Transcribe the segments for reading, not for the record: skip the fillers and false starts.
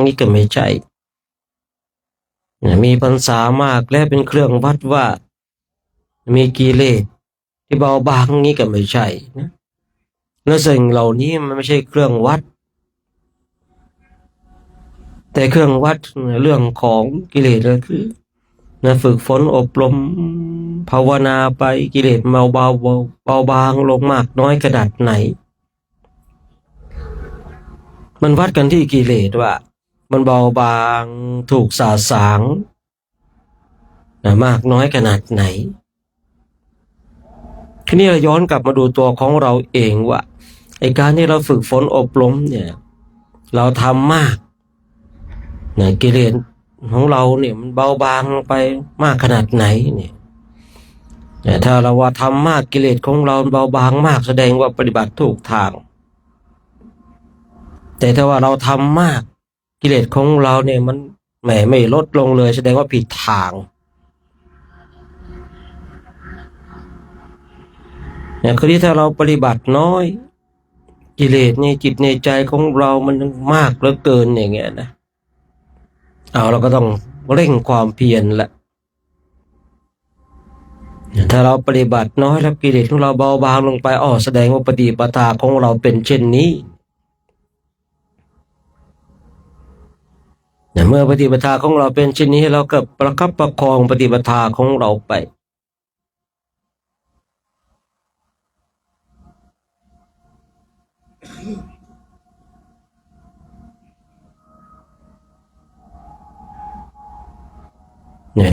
นี่ก็ไม่ใช่มีพรรษามากและเป็นเครื่องวัดว่ามีกิเลสที่เบาบางนี่ก็ไม่ใช่นะและสิ่งเหล่านี้มันไม่ใช่เครื่องวัดแต่เครื่องวัดเรื่องของกิเลสก็คือฝึกฝนอบรมภาวนาไปกิเลสเบาบางลงมากน้อยขนาดไหนมันวัดกันที่กิเลสว่ามันเบาบางถูกสาสางมากน้อยขนาดไหนทีนี้เราย้อนกลับมาดูตัวของเราเองว่าไอ้การที่เราฝึกฝนอบรมเนี่ยเราทำมากกิเลสของเราเนี่ยมันเบาบางลงไปมากขนาดไหนเนี่ยถ้าเราว่าทำมากกิเลสของเราเบาบางมากแสดงว่าปฏิบัติถูกทางแต่ถ้าว่าเราทำมากกิเลสของเราเนี่ยมันไม่ลดลงเลยแสดงว่าผิดทางคือที่ถ้าเราปฏิบัติน้อยกิเลสในจิตในใจของเรามันมากเหลือเกินอย่างเงี้ยนะเราก็ต้องเร่งความเพียรละถ้าเราปฏิบัติน้อยแล้วกิเลสของเราเบาบางลงไปแสดงว่าปฏิปทาของเราเป็นเช่นนี้เมื่อปฏิปทาของเราเป็นเช่นนี้เราก็ประคับประคองปฏิปทาของเราไป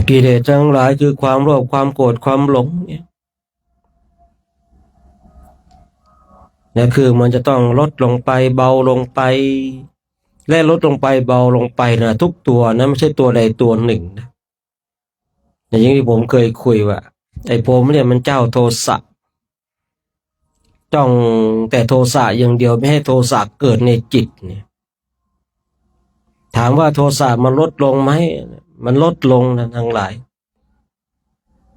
กิเลสทั้งหลายคือความโลภความโกรธความหลงเนี่ยคือมันจะต้องลดลงไปเบาลงไปและลดลงไปเบาลงไปนะทุกตัวนะไม่ใช่ตัวใดตัวหนึ่งนะอย่างที่ผมเคยคุยว่าไอ้ผมเนี่ยมันเจ้าโทสะจ้องแต่โทสะอย่างเดียวไม่ให้โทสะเกิดในจิตเนี่ยถามว่าโทสะมันลดลงไหมมันลดลงนะทั้งหลาย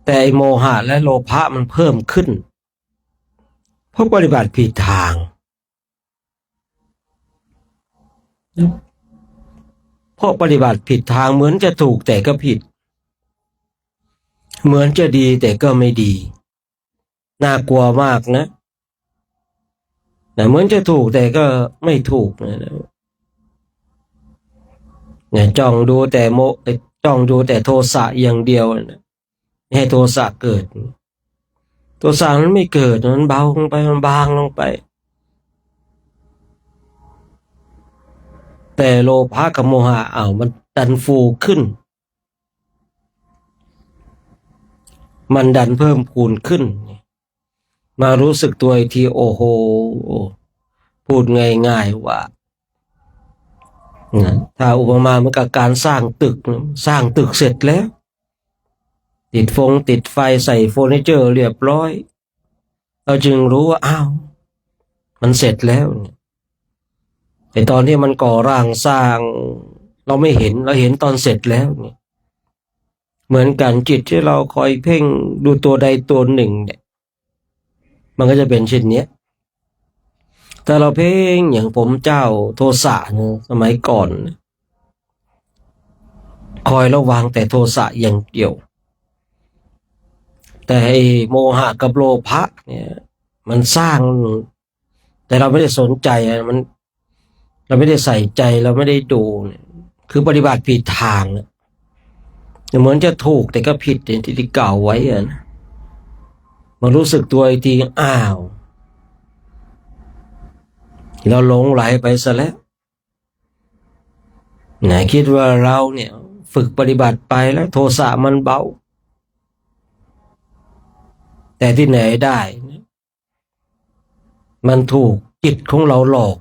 แต่ไอ้โมหะและโลภะมันเพิ่มขึ้นเพราะปฏิบัติผิดทางเพราะปฏิบัติผิดทางเหมือนจะถูกแต่ก็ผิดเหมือนจะดีแต่ก็ไม่ดีน่ากลัวมากนะแต่เหมือนจะถูกแต่ก็ไม่ถูกเนี่ยจ้องดูแต่โทสะอย่างเดียวนะไม่ให้โทสะเกิดโทสะมันไม่เกิดมันเบาลงไปมันบางลงไปแต่โลภะกับโมหะมันดันฟูขึ้นมันดันเพิ่มพูนขึ้นมารู้สึกตัวอีกทีโอ้โหพูดง่ายๆว่าถ้าอุปมาเหมือนกับการสร้างตึกเสร็จแล้วติดไฟใส่เฟอร์นิเจอร์เรียบร้อยเราจึงรู้ว่ามันเสร็จแล้วแต่ตอนที่มันก่อร่างสร้างเราไม่เห็นเราเห็นตอนเสร็จแล้วเนี่ยเหมือนกันจิตที่เราคอยเพ่งดูตัวใดตัวหนึ่งเนี่ยมันก็จะเป็นเช่นนี้ถ้าเราเพ่งอย่างผมเจ้าโทสะสมัยก่อนคอยระวังแต่โทสะอย่างเดียวแต่ไอ้โมหะกับโลภะเนี่ยมันสร้างแต่เราไม่ได้สนใจเราไม่ได้ใส่ใจเราไม่ได้ดูคือปฏิบัติผิดทางเหมือนจะถูกแต่ก็ผิดอย่างที่กล่าวไว้นะมารู้สึกตัวอีกทีเราหลงไหลไปซะแล้วคิดว่าเราเนี่ยฝึกปฏิบัติไปแล้วโทสะมันเบาแต่ที่ไหนได้มันถูกจิตของเราหลอก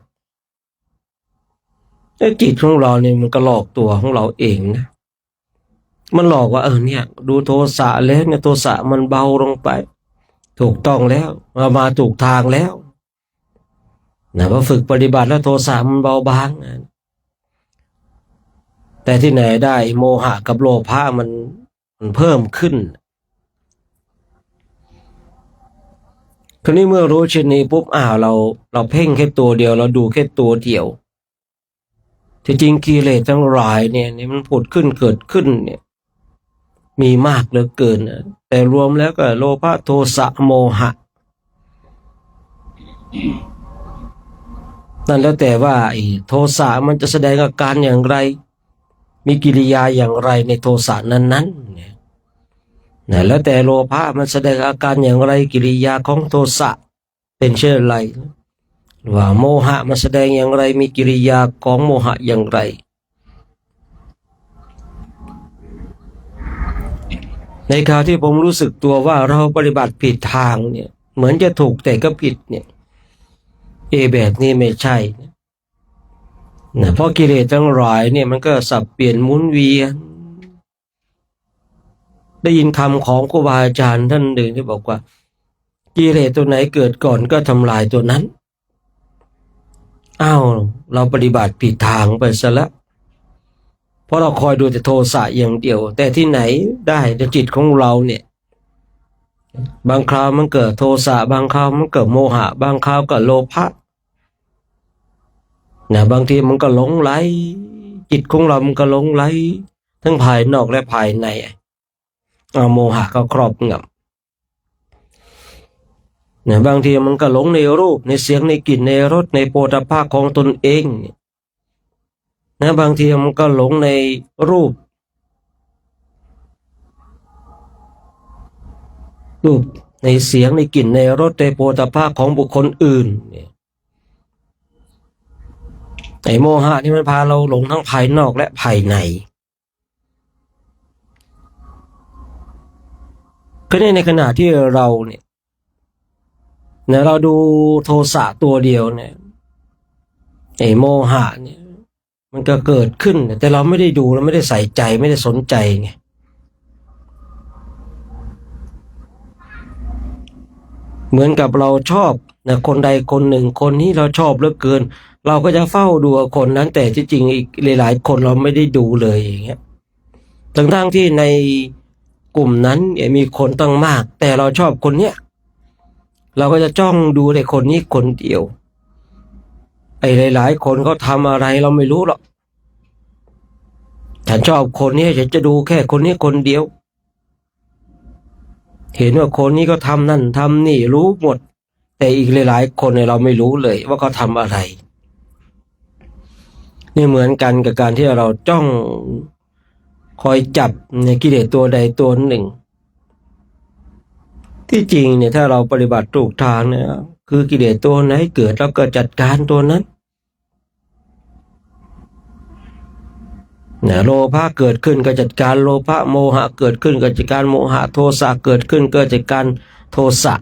แต่จิตของเราเนี่ยมันก็หลอกตัวของเราเองนะมันหลอกว่าเนี่ยดูโทสะแล้วเนี่ยโทสะมันเบาลงไปถูกต้องแล้วมาถูกทางแล้วพอฝึกปฏิบัติแล้วโทสะมันเบาบางแต่ที่ไหนได้โมหะกับโลภะมันเพิ่มขึ้นคราวนี้เมื่อรู้เช่นนี้ปุ๊บเราเพ่งแค่ตัวเดียวเราดูแค่ตัวเดียว ที่จริงกิเลสทั้งหลายเนี่ยมันผุดขึ้นเกิดขึ้นเนี่ยมีมากเหลือเกินนะแต่รวมแล้วก็โลภะโทสะโมหะนั่นแล้วแต่ว่าไอ้โทสะมันจะแสดงอาการอย่างไรมีกิริยาอย่างไรในโทสะนั้นๆเนี่ยนะแล้วแต่โลภะมันแสดงอาการอย่างไรกิริยาของโทสะเป็นเช่นไรว่าโมหะมันแสดงอย่างไรมีกิริยาของโมหะอย่างไรในคราวที่ผมรู้สึกตัวว่าเราปฏิบัติผิดทางเนี่ยเหมือนจะถูกแต่ก็ผิดเนี่ยแบบนี้ไม่ใช่นะเพราะกิเลสทั้งหลายเนี่ยมันก็สับเปลี่ยนหมุนเวียนได้ยินคำของครูบาอาจารย์ท่านหนึ่งที่บอกว่ากิเลสตัวไหนเกิดก่อนก็ทำลายตัวนั้นอ้าวเราปฏิบัติผิดทางไปซะแล้วเพราะเราคอยดูแต่โทสะอย่างเดียวแต่ที่ไหนได้ในจิตของเราเนี่ยบางคราวมันเกิดโทสะบางคราวมันเกิดโมหะบางคราวก็โลภะนะบางทีมันก็หลงไหลจิตของเรามันก็หลงไหลทั้งภายนอกและภายในโมหะก็ครอบงำนะบางทีมันก็หลงในรูปในเสียงในกลิ่นในรสในโผฏฐัพพะของตนเองนะบางทีมันก็หลงในรูปในเสียงในกลิ่นในรสในโผฏฐัพพะของบุคคลอื่นเนี่ยไอ้โมหะนี่มันพาเราหลงทั้งภายนอกและภายในก็ในขณะที่เราเนี่ยเราดูโทสะตัวเดียวเนี่ยไอ้โมหะเนี่ยมันก็เกิดขึ้นแต่เราไม่ได้ดูเราไม่ได้ใส่ใจไม่ได้สนใจไงเหมือนกับเราชอบนะคนใดคนหนึ่งคนนี้เราชอบเหลือเกินเราก็จะเฝ้าดูคนนั้นแต่ที่จริงอีกหลายๆคนเราไม่ได้ดูเลยอย่างเงี้ยทั้งที่ในกลุ่มนั้นมีคนตั้งมากแต่เราชอบคนเนี้ยเราก็จะจ้องดูแต่คนนี้คนเดียวไอ้หลายๆคนเขาทำอะไรเราไม่รู้หรอกฉันชอบคนนี้ฉันจะดูแค่คนนี้คนเดียวเห็นว่าคนนี้ก็ทำนั่นทำนี่รู้หมดแต่อีกหลายๆคนเนี่ยเราไม่รู้เลยว่าเขาทำอะไรนี่เหมือนกันกับการที่เราจ้องคอยจับในกิเลสตัวใดตัวหนึ่งที่จริงเนี่ยถ้าเราปฏิบัติถูกทางเนี่ยคือกิเลสตัวไหนเกิดแล้วก็จัดการตัวนั้นโลภะเกิดขึ้นก็จัดการโลภะโมหะเกิดขึ้นก็จัดการโมหะโทสะเกิดขึ้นก็จัดการโทสะ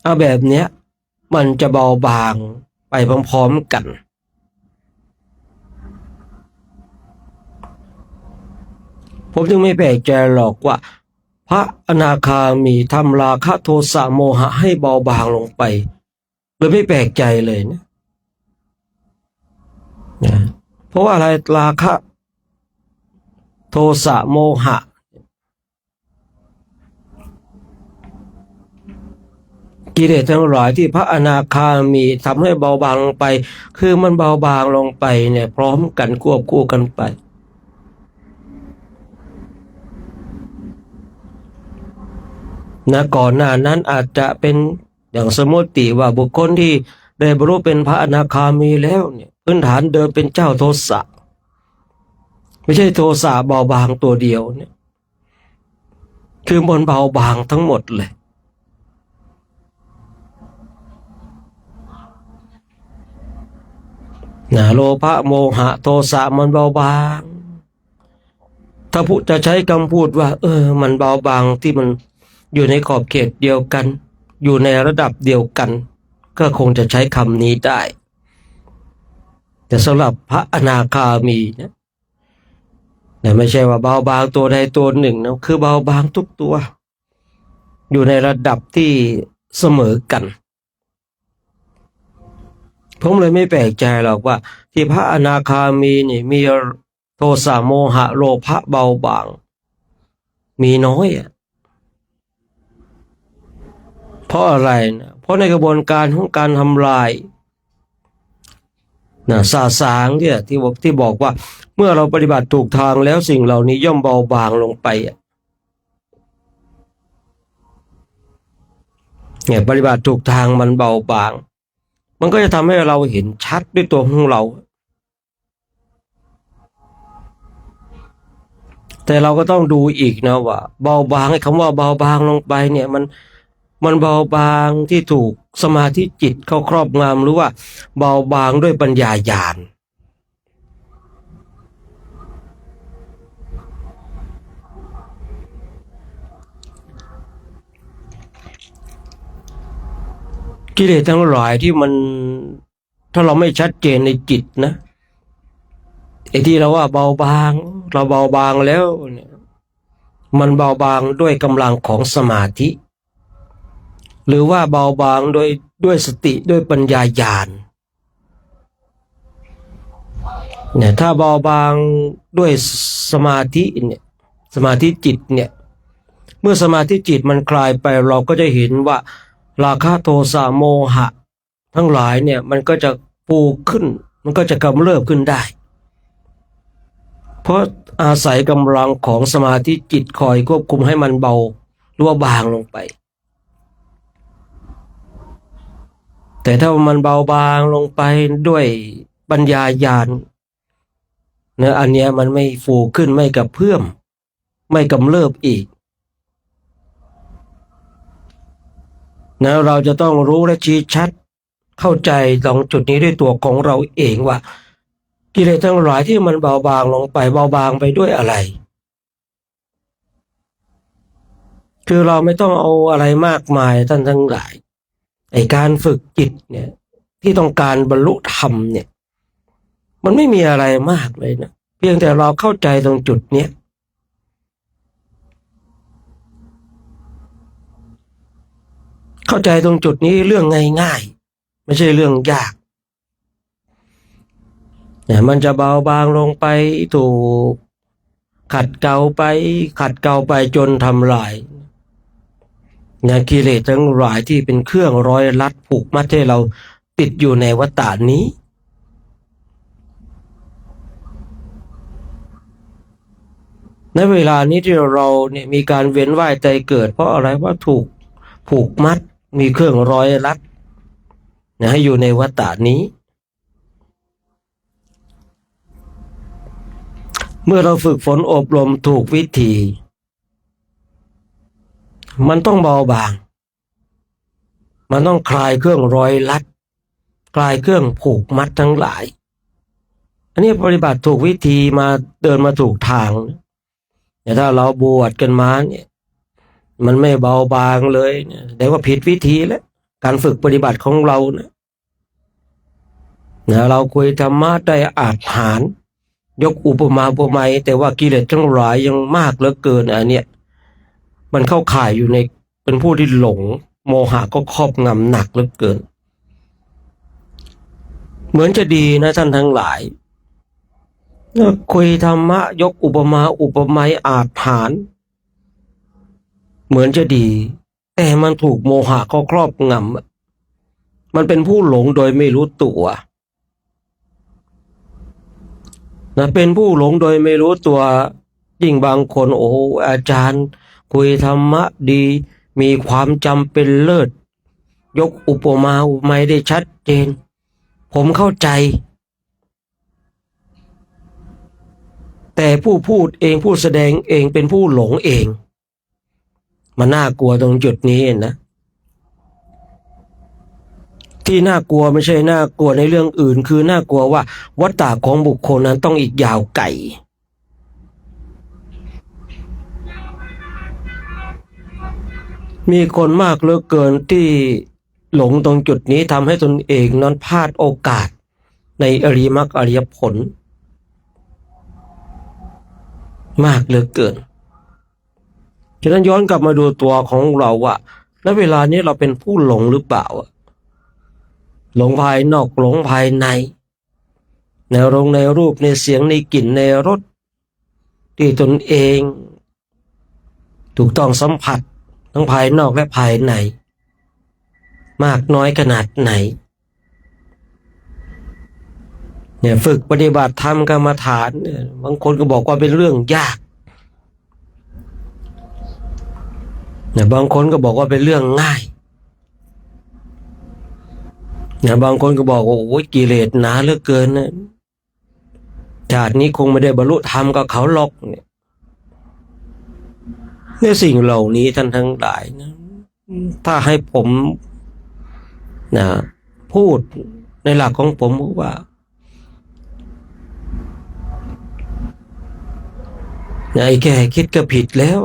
เอาแบบเนี้ยมันจะเบาบางไปพร้อมๆกันผมจึงไม่แปลกใจหรอกว่าพระอนาคามีทำราคะโทสะโมหะให้เบาบางลงไปเลยไม่แปลกใจเลยนะเพราะว่าอะไรราคะโทสะโมหะกิเลสทั้งหลายที่พระอนาคามีทำให้เบาบางลงไปคือมันเบาบางลงไปเนี่ยพร้อมกันควบคู่กันไปนะก่อนหน้านั้นอาจจะเป็นอย่างสมมติว่าบุคคลที่ได้บรรลุเป็นพระอนาคามีแล้วเนี่ยพื้นฐานเดิมเป็นเจ้าโทสะไม่ใช่โทสะเบาบางตัวเดียวเนี่ยคือมันเบาบางทั้งหมดเลยโลภะโมหะโทสะมันเบาบางถ้าพูดจะใช้คำพูดว่ามันเบาบางที่มันอยู่ในขอบเขตเดียวกันอยู่ในระดับเดียวกันก็คงจะใช้คำนี้ได้แต่สำหรับพระอนาคามีนะแต่ไม่ใช่ว่าเบาบางตัวใดตัวหนึ่งนะคือเบาบางทุกตัวอยู่ในระดับที่เสมอกันผมเลยไม่แปลกใจหรอกว่าที่พระอนาคามีนี่มีโทสะโมหะโลภะเบาบางมีน้อยเพราะอะไรนะเพราะในกระบวนการของการทำลาย ซาสางเนี่ยที่บอกว่าเมื่อเราปฏิบัติถูกทางแล้วสิ่งเหล่านี้ย่อมเบาบางลงไปเนี่ยปฏิบัติถูกทางมันเบาบางมันก็จะทำให้เราเห็นชัดด้วยตัวของเราแต่เราก็ต้องดูอีกนะว่าเบาบางไอ้คำว่าเบาบางลงไปเนี่ยมันเบาบางที่ถูกสมาธิจิตเข้าครอบงำหรือว่าเบาบางด้วยปัญญาญาณกิเลสทั้งหลายที่มันถ้าเราไม่ชัดเจนในจิตนะไอ้ที่เราว่าเบาบางเราเบาบางแล้วเนี่ยมันเบาบางด้วยกำลังของสมาธิหรือว่าเบาบางด้วยสติด้วยปัญญาญาณเนี่ยถ้าเบาบางด้วยสมาธิเนี่ยสมาธิจิตเนี่ยเมื่อสมาธิจิตมันคลายไปเราก็จะเห็นว่าราคะโทสะโมหะทั้งหลายเนี่ยมันก็จะปูขึ้นมันก็จะกำเริบขึ้นได้เพราะอาศัยกำลังของสมาธิจิตคอยควบคุมให้มันเบาหรือว่าบางลงไปแต่ถ้ามันเบาบางลงไปด้วยปัญญาญาณเนี่ยอันเนี้ยมันไม่ฟูขึ้นไม่กระเพื่อมไม่กำเริบอีกนะเราจะต้องรู้และชี้ชัดเข้าใจตรงจุดนี้ด้วยตัวของเราเองว่ากิเลสทั้งหลายที่มันเบาบางลงไปเบาบางไปด้วยอะไรคือเราไม่ต้องเอาอะไรมากมายท่านทั้งหลายไอ้การฝึกจิตเนี่ยที่ต้องการบรรลุธรรมเนี่ยมันไม่มีอะไรมากเลยนะเพียงแต่เราเข้าใจตรงจุดเนี้ยเข้าใจตรงจุดนี้เรื่องง่ายๆไม่ใช่เรื่องยากเนี่ยมันจะเบาบางลงไปถูกขัดเกลาไปจนทำลายเนี่ยกิเลสทั้งหลายที่เป็นเครื่องร้อยลัดผูกมัดให้เราติดอยู่ในวัฏฏะนี้ในเวลานี้ที่เราเนี่ยมีการเวียนว่ายตายเกิดเพราะอะไรว่าถูกผูกมัดมีเครื่องร้อยลัดนะให้อยู่ในวัฏฏะนี้เมื่อเราฝึกฝนอบรมถูกวิธีมันต้องเบาบางมันต้องคลายเครื่องร้อยลัดคลายเครื่องผูกมัดทั้งหลายอันนี้ปฏิบัติถูกวิธีมาเดินมาถูกทางแต่ถ้าเราบวชกันมาเนี่ยมันไม่เบาบางเลยเนี่ยแต่ว่าผิดวิธีแล้วการฝึกปฏิบัติของเรานะเราคุยธรรมะได้อาจหารยกอุปมาอุปไมยแต่ว่ากิเลสทั้งหลายยังมากเหลือเกินอันเนี้ยมันเข้าข่ายอยู่ในเป็นผู้ที่หลงโมหะก็ครอบงำหนักเหลือเกินเหมือนจะดีนะท่านทั้งหลายคุยธรรมะยกอุปมาอุปไมยอาจหารเหมือนจะดีแต่มันถูกโมหะก็ครอบงำมันเป็นผู้หลงโดยไม่รู้ตัวนะเป็นผู้หลงโดยไม่รู้ตัวยิ่งบางคนโอ้อาจารย์คุยธรรมะดีมีความจำเป็นเลิศยกอุปมาอุปไมยได้ชัดเจนผมเข้าใจแต่ผู้พูดเองผู้แสดงเองเป็นผู้หลงเองมันน่ากลัวตรงจุดนี้นะที่น่ากลัวไม่ใช่น่ากลัวในเรื่องอื่นคือน่ากลัวว่าวัฏฏะของบุคคลนั้นต้องอีกยาวไกลมีคนมากเหลือเกินที่หลงตรงจุดนี้ทำให้ตนเองนั้นพลาดโอกาสในอริยมรรคอริยผลมากเหลือเกินฉะนั้นย้อนกลับมาดูตัวของเราว่าแล้วเวลานี้เราเป็นผู้หลงหรือเปล่าหลงภายนอกหลงภายในในในรูปในเสียงในกลิ่นในรสที่ตนเองถูกต้องสัมผัสทั้งภายนอกและภายในมากน้อยขนาดไหน เนี่ยฝึกปฏิบัติธรรมกรรมฐานเนี่ยบางคนก็บอกว่าเป็นเรื่องยากเนี่ยบางคนก็บอกว่าเป็นเรื่องง่ายเนี่ยบางคนก็บอกว่าโอ้ยกิเลสหนาเหลือเกินนะชาตินี้คงไม่ได้บรรลุธรรมกับเขาหรอกเนี่ยสิ่งเหล่านี้ท่านทั้งหลายนะถ้าให้ผมนะพูดในหลักของผมว่าไอ้แค่คิดก็ผิดแล้ว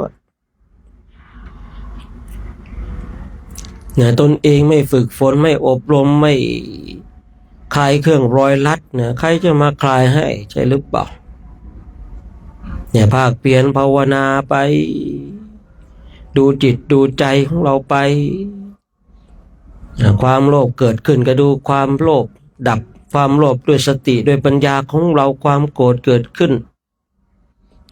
นะตนเองไม่ฝึกฝนไม่อบรมไม่คลายเครื่องร้อยลัดนะใครจะมาคลายให้ใช่หรือเปล่าเนี่ยภาคเปลี่ยนภาวนาไปดูจิตดูใจของเราไปความโลภเกิดขึ้นก็ดูความโลภดับความโลภด้วยสติด้วยปัญญาของเราความโกรธเกิดขึ้น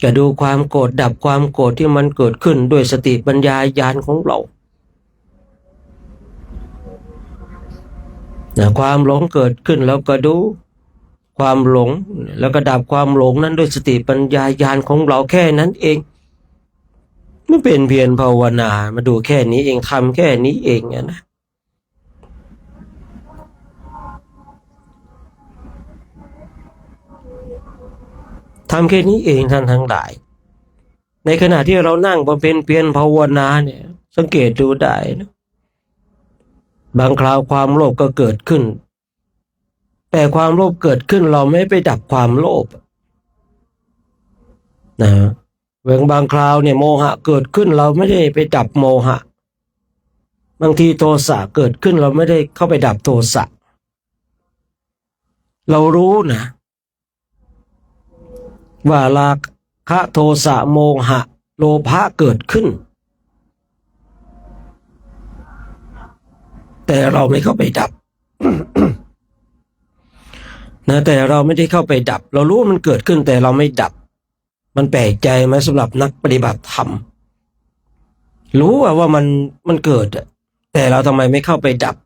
ก็ดูความโกรธดับความโกรธที่มันเกิดขึ้นด้วยสติปัญญาญาณของเราความหลงเกิดขึ้นแล้วก็ดูความหลงแล้วก็ดับความหลงนั้นด้วยสติปัญญาญาณของเราแค่นั้นเองไม่เป็นเพียรภาวนามาดูแค่นี้เองทำแค่นี้เองนะทำแค่นี้เองท่านทั้งหลายในขณะที่เรานั่งบำเพ็ญเพียรภาวนาเนี่ยสังเกตดูได้นะบางคราวความโลภก็เกิดขึ้นแต่ความโลภเกิดขึ้นเราไม่ไปดับความโลภนะบางคราวเนี่ยโมหะเกิดขึ้นเราไม่ได้ไปดับโมหะบางทีโทสะเกิดขึ้นเราไม่ได้เข้าไปดับโทสะเรารู้นะว่าราคะโทสะโมหะโลภะเกิดขึ้นแต่เราไม่เข้าไปดับ นะแต่เราไม่ได้เข้าไปดับเรารู้ว่ามันเกิดขึ้นแต่เราไม่ดับมันแปลกใจไหมสำหรับนักปฏิบัติธรรมรู้ว่ามันเกิดแต่เราทำไมไม่เข้าไปดับ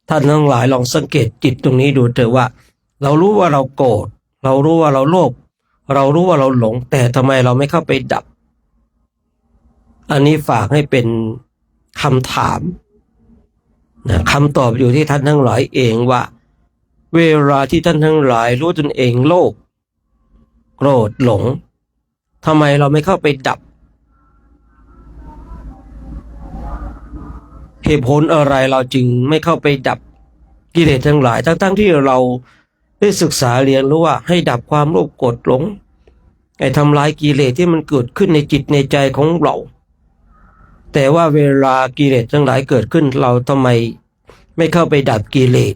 ท่านทั้งหลายลองสังเกตจิตตรงนี้ดูเถอะว่าเรารู้ว่าเราโกรธเรารู้ว่าเราโลภเรารู้ว่าเราหลงแต่ทำไมเราไม่เข้าไปดับอันนี้ฝากให้เป็นคำถามนะคำตอบอยู่ที่ท่านทั้งหลายเองว่าเวลาที่ท่านทั้งหลายรู้ตนเองโลภโกรธหลงทำไมเราไม่เข้าไปดับเหตุผลอะไรเราจึงไม่เข้าไปดับกิเลสทั้งหลายทั้งที่เราได้ศึกษาเรียนรู้ว่าให้ดับความโลภโกรธหลงไอ้ทำลายกิเลสที่มันเกิดขึ้นในจิตในใจของเราแต่ว่าเวลากิเลสทั้งหลายเกิดขึ้นเราทำไมไม่เข้าไปดับกิเลส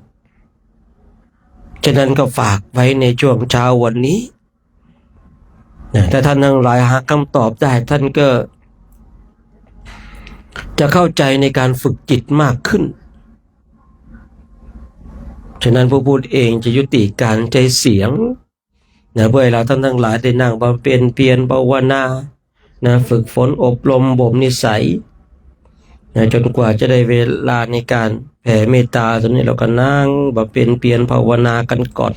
ฉะนั้นก็ฝากไว้ในช่วงเช้าวันนี้ถ้าท่านทั้งหลายหาคำตอบได้ท่านก็จะเข้าใจในการฝึกจิตมากขึ้นฉะนั้นผู้พูดเองจะยุติการใจเสียงเพื่อให้เราท่านทั้งหลายได้นั่งบำเพ็ญเพียรภาวนาฝึกฝนอบรมบ่มนิสัยจนกว่าจะได้เวลาในการแผ่เมตตาตอนนี้เราก็นั่งบำเพ็ญเพียรภาวนากันก่อน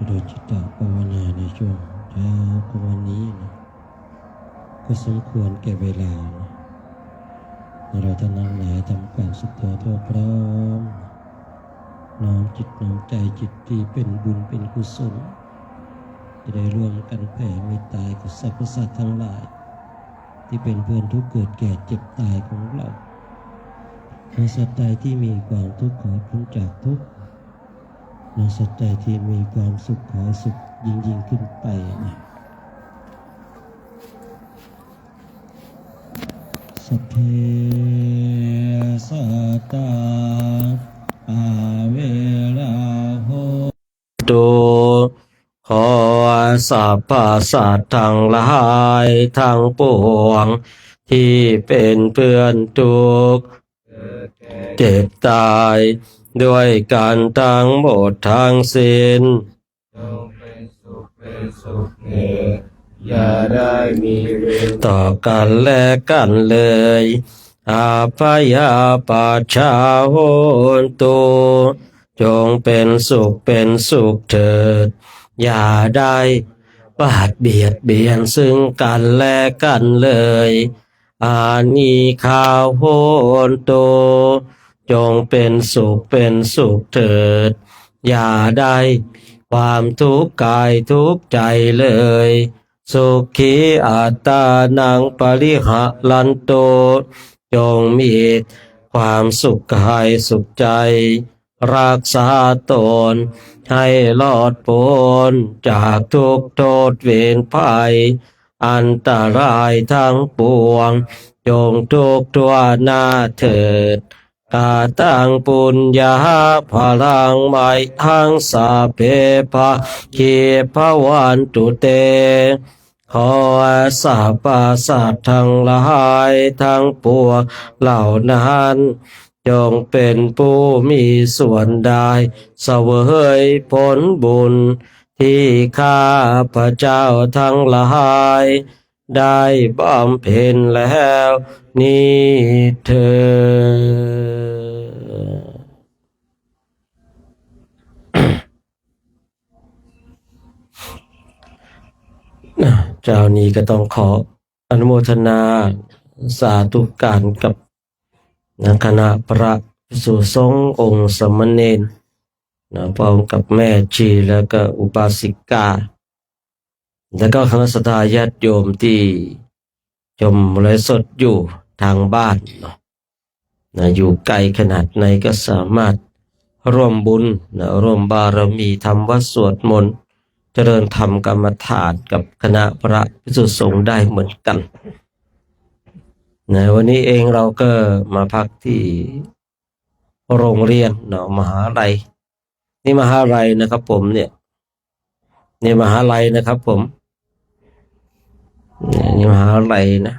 โดยจิตตภาวนาในช่วงเช้าของวันนี้นะก็สมควรแก่เวลานะเราท่านทั้งหลายทำการสุดตัวทั่วพร้อมน้อมจิตน้อมใจจิตที่เป็นบุญเป็นกุศลจะได้ร่วมกันแผ่เมตตากับสรรพสัตว์ทั้งหลายที่เป็นเพื่อนทุกข์เกิดแก่เจ็บตายของเราในสัตว์ใดที่มีความทุกข์ขอพ้นจากทุกข์ในสัตว์ใดที่มีความสุขขอสุขยิ่งขึ้นไปนะสัพเพสัตตาอาเวราโหตุขอสรรพสัตว์ทั้งหลายทั้งปวงที่เป็นเพื่อนทุกข์เจ็บตายด้วยกันทั้งหมดทั้งสิ้นจงเป็นสุขเถิดอย่าได้มีเวรต่อกันและกันเลยอาภยาปัชชาโหนตุจงเป็นสุขเถิดอย่าได้ปาดเบียดเบียนซึ่งกันและกันเลยอานิคาโหนตุจงเป็นสุขเถิดอย่าได้ความทุกข์กายทุกข์ใจเลยสุขีอัตตานังปริหะลันโตจงมีความสุขกายสุขใจรักษาตนให้รอดพ้นจากทุกโทษเวรภัยอันตรายทั้งปวงจงทุกทั่วหน้าเถิดกาตังปุญญาภลังไมหังสาเพภะคีภวันตุเตขอสรรพสัตว์ทั้งหลายทั้งปวงเหล่านั้นจงเป็นผู้มีส่วนได้เสวยผลบุญที่ข้าพระเจ้าทั้งหลายได้บำเพ็ญแล้วนี้เถิด เจ้านี้ก็ต้องขออนุโมทนาสาธุการกับคณะพระภิกษุสงฆ์องค์สามเณรพร้อมกับแม่ชีแล้วก็อุบาสิกาแล้วก็คณะสัตยาติโยมที่ชมไลฟ์สดอยู่ทางบ้านอยู่ไกลขนาดไหนก็สามารถร่วมบุญร่วมบารมีทำวัดสวดมนต์เจริญธรรมกรรมฐานกับคณะพระภิกษุสงฆ์ได้เหมือนกันวันนี้เองเราก็มาพักที่โรงเรียนมหาลัยนี่มหาลัยนะครับผมนี่มหาลัยนะครับผมนี่มหาลัยนะ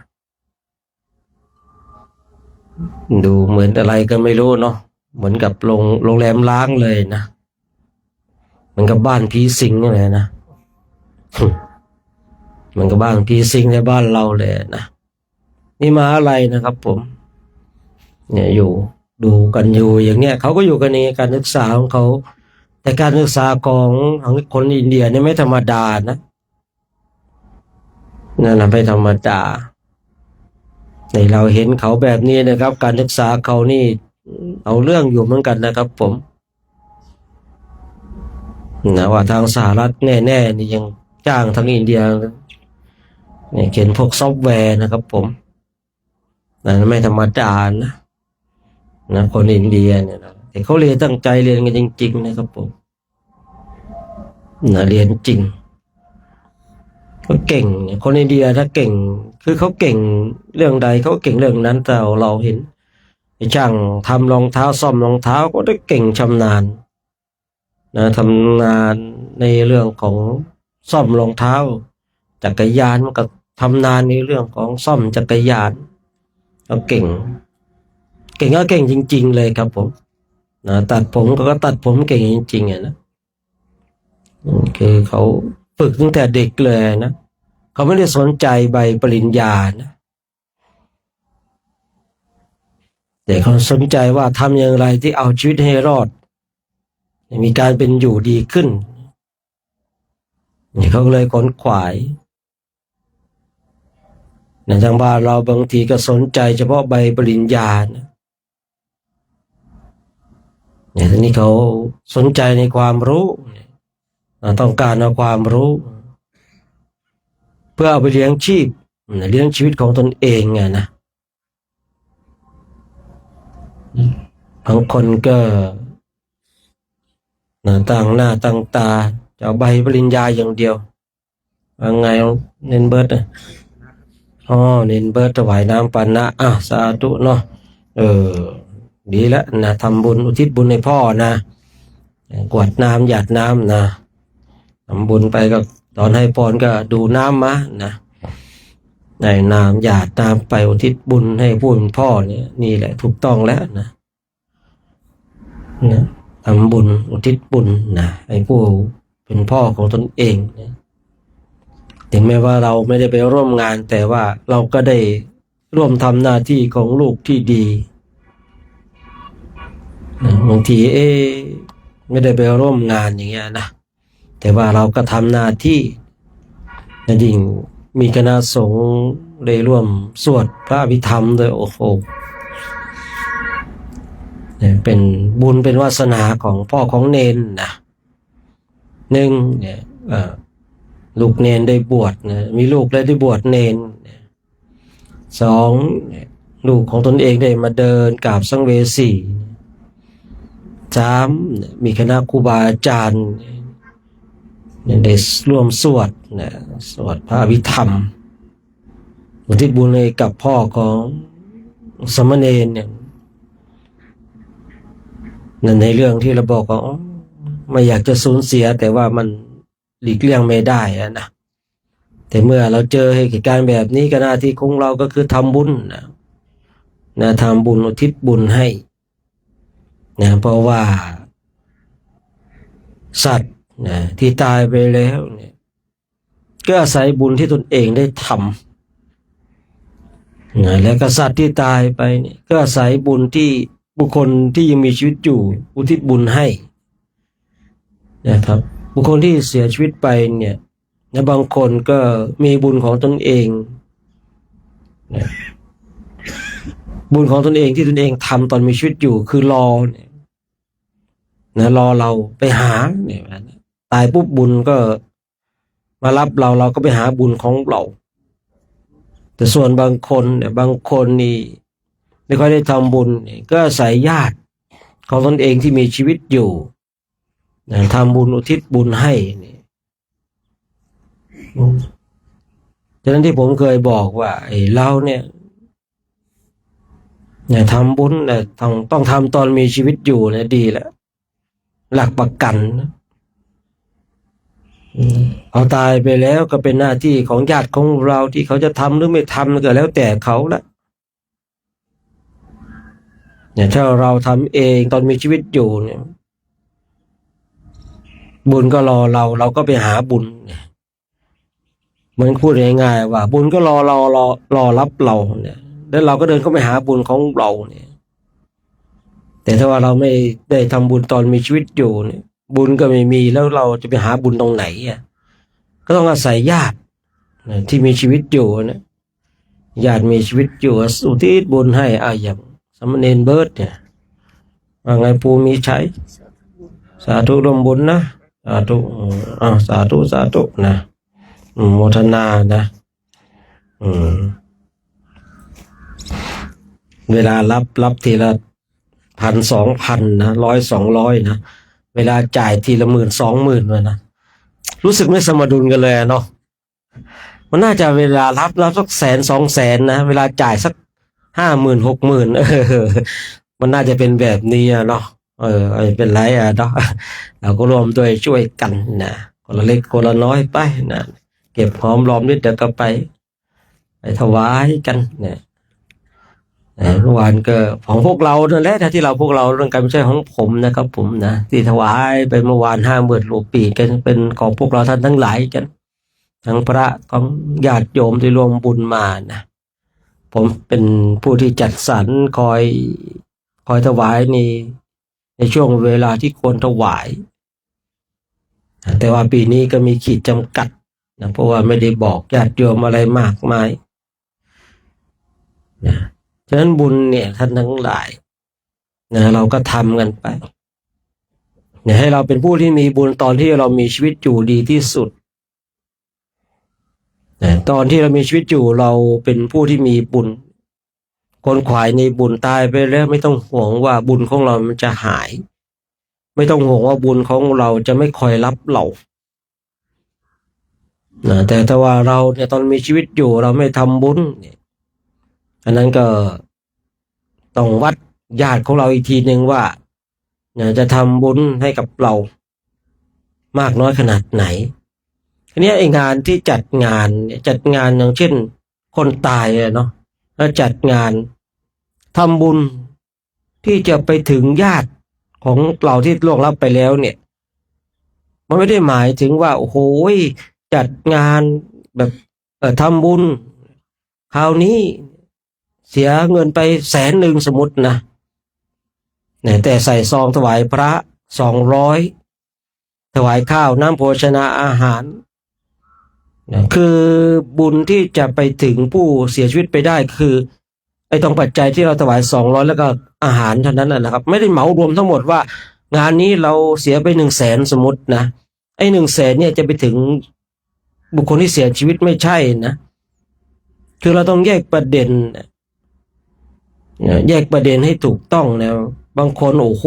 ดูเหมือนอะไรก็ไม่รู้เนาะเหมือนกับโรงแรมล้างเลยนะเหมือนกับบ้านผีสิงนี่แหละนะเหมือนกับบ้านผีสิงในบ้านเราเลยนะนี่มหาลัยนะครับผมอยู่ดูกันอยู่อย่างเงี้ยเขาก็อยู่กันในการศึกษาของเขาแต่การศึกษาของคนอินเดียนี่ไม่ธรรมดานะนั่นไม่ธรรมดาในเราเห็นเขาแบบนี้นะครับการศึกษาเขานี่เอาเรื่องอยู่เหมือนกันนะครับผมว่าทางสหรัฐแน่ๆนี่ยังจ้างทางอินเดียเขียนพวกซอฟต์แวร์นะครับผมนั่นไม่ธรรมดานะคนอินเดียเนี่ยนะแต่เขาเรียนตั้งใจเรียนกันจริงๆนะครับผมเรียนจริงก็เก่งคนอินเดียถ้าเก่งคือเขาเก่งเรื่องใดเขาเก่งเรื่องนั้นแต่เราเห็นช่างทำรองเท้าซ่อมรองเท้าก็ได้เก่งชำนาญทำงานในเรื่องของซ่อมรองเท้าจักรยานมันก็ทำนานในเรื่องของซ่อมจักรยานเขาเก่งก็เก่งจริงๆเลยครับผมตัดผมก็ตัดผมเก่งจริงๆนะคือเขาฝึกตั้งแต่เด็กเลยนะเขาไม่ได้สนใจใบปริญญานะแต่เขาสนใจว่าทำอย่างไรที่เอาชีวิตให้รอดมีการเป็นอยู่ดีขึ้น นี่เขาเลยขนขวายในทางบ้านเราบางทีก็สนใจเฉพาะใบปริญญาเนี่ยทีนี้เขาสนใจในความรู้ต้องการเอาความรู้เพื่อเอาไปเลี้ยงชีพเลี้ยงชีวิตของตนเองไงนะบางคนก็ตั้งหน้าตั้งตาจะเอาใบปริญญาอย่างเดียวว่าไงเน้นเบิร์ดเน้นเบิร์ดถวายน้ำปานะสาธุเนาะดีแล้วนะทำบุญอุทิศบุญให้พ่อนะกวดน้ำหยาดน้ำนะทำบุญไปก็ตอนให้พรก็ดูน้ำมานะในน้ำหยาดน้ำไปอุทิศบุญให้ผู้เป็นพ่อเนี่ยนี่แหละถูกต้องแล้วนะทำบุญอุทิศบุญนะให้ผู้เป็นพ่อของตนเองนะถึงแม้ว่าเราไม่ได้ไปร่วมงานแต่ว่าเราก็ได้ร่วมทำหน้าที่ของลูกที่ดีนะบางทีไม่ได้ไปร่วมงานอย่างเงี้ยนะแต่ว่าเราก็ทำหน้าที่ยิ่งมีคณะสงฆ์ได้ร่วมสวดพระอภิธรรมด้วยโอ้โหเป็นบุญเป็นวาสนาของพ่อของเนนนะหนึ่งเนี่ยลูกเนนได้บวชนะมีลูกได้บวชเนนสองลูกของตนเองได้มาเดินกราบสังเวสีสามมีคณะครูบาอาจารย์ได้ร่วมสวดสวดพระอภิธรรมอุทิศบุญให้กับพ่อของสมณเณรเนี่ยนั่นในเรื่องที่เราบอกว่าไม่อยากจะสูญเสียแต่ว่ามันหลีกเลี่ยงไม่ได้นะแต่เมื่อเราเจอเหตุการณ์แบบนี้ก็หน้าที่ของเราก็คือทำบุญนะทำบุญอุทิศบุญให้นะเพราะว่าสัตว์นะที่ตายไปแล้วเนี่ยก็อาศัยบุญที่ตนเองได้ทำนะและกษัตริย์ที่ตายไปเนี่ยก็อาศัยบุญที่บุคคลที่ยังมีชีวิตอยู่อุทิศบุญให้นะครับบุคคลที่เสียชีวิตไปเนี่ยนะบางคนก็มีบุญของตนเองนะบุญของตนเองที่ตนเองทำตอนมีชีวิตอยู่คือรอเนี่ยนะรอเราไปหาเนี่ยตายปุ๊บบุญก็มารับเราก็ไปหาบุญของเราแต่ส่วนบางคนเนี่ยบางคนนี่ไม่ค่อยได้ทำบุญก็อาศัยญาติของตนเองที่มีชีวิตอยู่ทำบุญอุทิศบุญให้นี่ฉะนั้นที่ผมเคยบอกว่าเราเนี่ยทำบุญต้องทำตอนมีชีวิตอยู่เนี่ยดีแล้วหลักประกันนะเอาตายไปแล้วก็เป็นหน้าที่ของญาติของเราที่เขาจะทำหรือไม่ทำก็แล้วแต่เขาละเนี่ยถ้าเราทำเองตอนมีชีวิตอยู่เนี่ยบุญก็รอเราก็ไปหาบุญเนี่ยเหมือนพูดง่ายๆว่าบุญก็รอรับเราเนี่ยแล้วเราก็เดินเข้าไปหาบุญของเราเนี่ยแต่ถ้าว่าเราไม่ได้ทำบุญตอนมีชีวิตอยู่เนี่ยบุญก็ไม่มีแล้วเราจะไปหาบุญตรงไหนก็ต้องอาศัยญาติที่มีชีวิตอยู่นะญาติมีชีวิตอยู่อุทิศบุญให้อย่างสมณเณรเบิร์ดเนี่ยว่าไงภูมิใช้สาธุร่วมบุญนะสาธุสาธุนะโมทนานะเวลารับทีละ1,000-2,000นะ100-200นะเวลาจ่ายทีละ10,000-20,000เลยนะรู้สึกไม่สมดุลกันเลยเนาะมันน่าจะเวลารับสัก100,000-200,000นะเวลาจ่ายสัก50,000-60,000มันน่าจะเป็นแบบนี้เนาะเป็นไรเนาะเราก็รวมด้วยช่วยกันนะคนละเล็กคนละน้อยไปนะเก็บหอมรอมนิดเดียวก็ไปถวายกันเนี่ยเมื่อวานก็ของพวกเรานั่นแหละที่พวกเราเรื่องการไม่ใช่ของผมนะครับผมนะที่ถวายไปเมื่อวาน50,000 รูปีกันเป็นของพวกเราท่านทั้งหลายกันทั้งพระของญาติโยมที่รวมบุญมานะผมเป็นผู้ที่จัดสรรคอยถวายในช่วงเวลาที่ควรถวาย แต่ว่าปีนี้ก็มีขีดจำกัดนะเพราะว่าไม่ได้บอกญาติโยมอะไรมากมายนะฉะนั้นบุญเนี่ยท่านทั้งหลายนะเราก็ทำกันไปเนี่ยให้เราเป็นผู้ที่มีบุญตอนที่เรามีชีวิตอยู่ดีที่สุดนะตอนที่เรามีชีวิตอยู่เราเป็นผู้ที่มีบุญคนขวายในบุญตายไปแล้วไม่ต้องห่วงว่าบุญของเรามันจะหายไม่ต้องห่วงว่าบุญของเราจะไม่คอยรับเรานะแต่ถ้าว่าเราเนี่ยตอนมีชีวิตอยู่เราไม่ทำบุญเนี่ยอันนั้นก็ต้องวัดญาติของเราอีกทีหนึ่งว่าจะทำบุญให้กับเรามากน้อยขนาดไหนทีนี้ไอ้งานที่จัดงานอย่างเช่นคนตายเนาะแล้วจัดงานทำบุญที่จะไปถึงญาติของเราที่ล่วงลับไปแล้วเนี่ยมันไม่ได้หมายถึงว่าโอ้โหจัดงานแบบทำบุญคราวนี้เสียเงินไป100,000สมมตินะแต่ใส่ซองถวายพระ200ถวายข้าวน้ำโภชนาอาหารคือบุญที่จะไปถึงผู้เสียชีวิตไปได้คือไอ้ตรงปัจจัยที่เราถวาย200แล้วก็อาหารเท่านั้นนะครับไม่ได้เหมารวมทั้งหมดว่างานนี้เราเสียไป100,000สมมตินะไอ้100,000เนี่ยจะไปถึงบุคคลที่เสียชีวิตไม่ใช่นะคือเราต้องแยกประเด็นให้ถูกต้องนะบางคนโอ้โห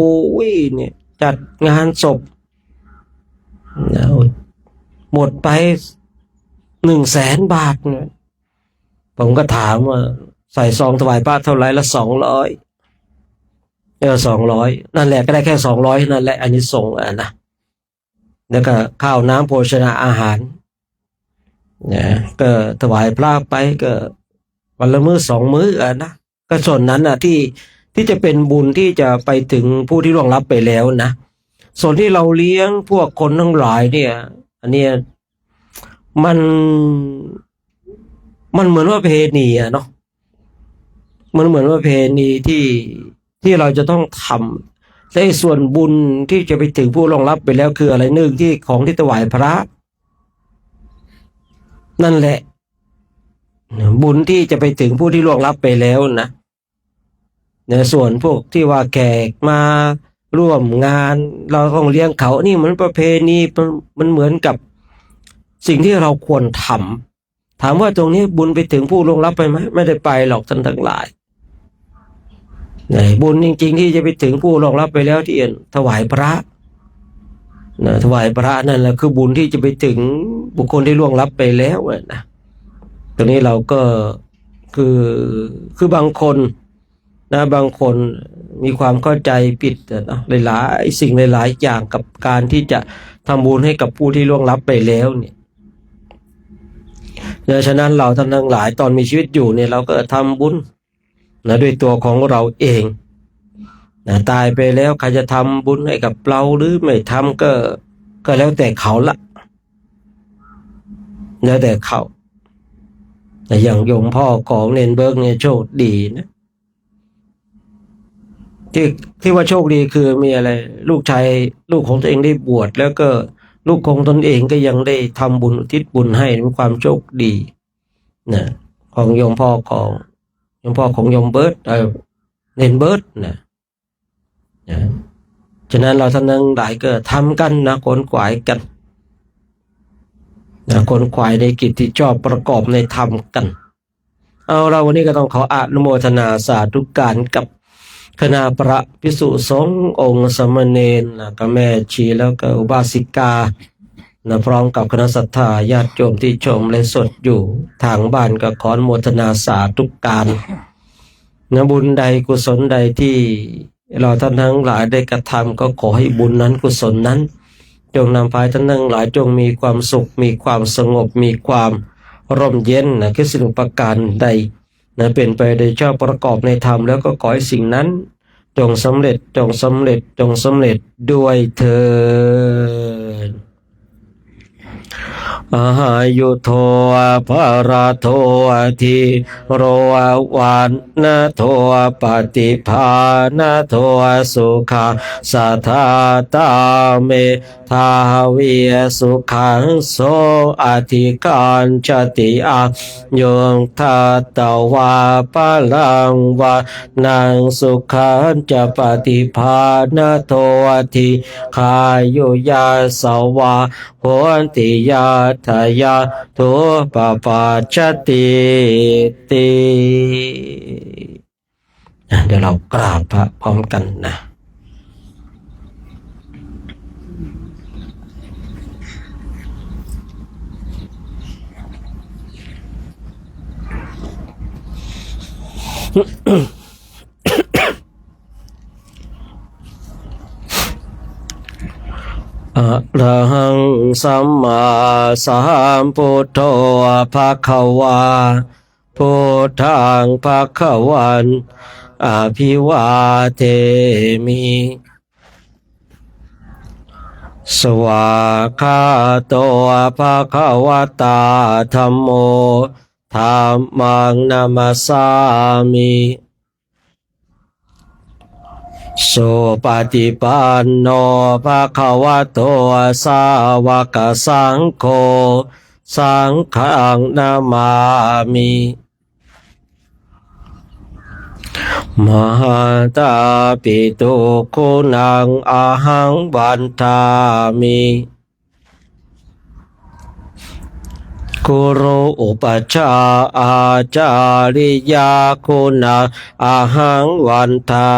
เนี่ยจัดงานศพหมดไป100,000 บาทเนี่ยผมก็ถามว่าใส่ซองถวายพระเท่าไหร่ละ200นั่นแหละก็ได้แค่200นั่นแหละอันนี้ส่งนะแล้วก็ข้าวน้ำโภชนาอาหารนะก็ถวายพระไปก็วันละมื้อ2 มื้อนะก็ส่วนนั้นที่จะเป็นบุญที่จะไปถึงผู้ที่ล่วงลับไปแล้วนะส่วนที่เราเลี้ยงพวกคนทั้งหลายเนี่ยอันนี้มันเหมือนว่าเพณีเนาะมันเหมือนว่าเพณีที่เราจะต้องทำแต่ส่วนบุญที่จะไปถึงผู้ล่วงลับไปแล้วคืออะไรหนึ่งที่ของที่ถวายพระนั่นแหละบุญที่จะไปถึงผู้ที่ล่วงลับไปแล้วนะในส่วนพวกที่ว่าแขกมาร่วมงานเราต้องเลี้ยงเขานี่มันประเพณีมันเหมือนกับสิ่งที่เราควรทำถามว่าตรงนี้บุญไปถึงผู้ล่วงลับไปไหมไม่ได้ไปหรอกท่านทั้งหลายบุญจริงๆที่จะไปถึงผู้ล่วงลับไปแล้วที่ถวายพระถวายพระนั่นแหละคือบุญที่จะไปถึงบุคคลที่ล่วงลับไปแล้วนะตรงนี้เราก็คือบางคนนะบางคนมีความเข้าใจผิดนะหลายๆสิ่งหลายๆอย่างกับการที่จะทำบุญให้กับผู้ที่ล่วงลับไปแล้วเนี่ยดังนั้นเราท่านทั้งหลายตอนมีชีวิตอยู่เนี่ยเราก็ทำบุญนะด้วยตัวของเราเองนะตายไปแล้วใครจะทำบุญให้กับเราหรือไม่ทำก็แล้วแต่เขาละแล้วแต่เขาแต่อย่างโยมพ่อของเนนเบิร์กเนี่ยโชคดีนะที่ว่าโชคดีคือมีอะไรลูกชายลูกของตัวเองได้บวชแล้วก็ลูกของตนเองก็ยังได้ทำบุญอุทิศบุญให้เป็นความโชคดีนะของโยมพ่อของโยมเบิร์ตเนนเบิร์ตนะฉะนั้นเราท่านทั้งหลายก็ทำกันนะขนขวายกันนะขนขวายในกิจที่ชอบประกอบในธรรมกันเอาเราวันนี้ก็ต้องขออนุโมทนาสาธุการกับคณะพระภิกษุสงฆ์องค์สมณเณรกับแม่ชีแล้วก็อุบาสิกาพร้อมกับคณะศรัทธาญาติโยมที่ชมและสดอยู่ทางบ้านก็ขออนุโมทนาสาธุการบุญใดกุศลใดที่เราท่านทั้งหลายได้กระทำก็ขอให้บุญนั้นกุศลนั้นจงนำพาท่านทั้งหลายจงมีความสุขมีความสงบมีความร่มเย็นคือสิ่งประการใดเป็นไปโดยชอบประกอบในธรรมแล้วก็ขอให้สิ่งนั้นจงสำเร็จด้วยเถิดอาหายุโทภาราโททิโรวานนะโทปฏิภาณโทสุขาสัทธาตาเม ทาเวสุขังโสอธิการจติอายุงทัตตวาปะลังวานังสุขังจะปฏิภาณโททิขายุยาสวาโหติยาทายาทุปปัจจติติเดี๋ยวเรากราบพระพร้อมกันนะอะระหังสัมมาสัมพุทโธภะคะวาพุทธังภะคะวันอภิวาเทมิสวากขาโตภะคะวะตาธัมโมธัมมังนามัสสามิสุปฏิปันโนภะคะวะโตสาวกสังโฆสังฆังนามามิมหันตาปิตุคุณังอะหังวันทามิกุรุอุปชฌาย์อาจาริยาคุณังอะหังวันทา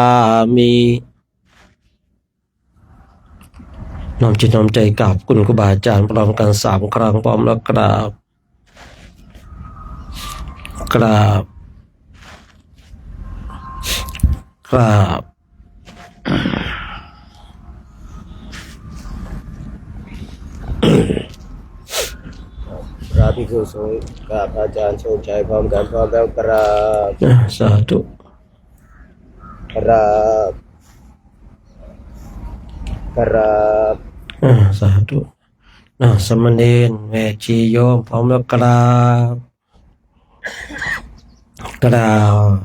มิน้อมจิตน้อมใจกราบคุณครูบาอาจารย์พร้อมกัน3 ครั้งพร้อมแล้วกราบกราบกราบพระภิกษุสงฆ์กับอาจารย์โชคชัยพร้อมกันพร้อมแล้วกราบ สาธุ กราบกราบ สาธุสมณเณรแม่ชีโยมพร้อมแล้วกราบกราบ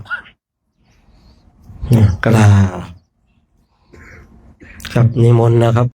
กราบครับนิมนต์นะครับ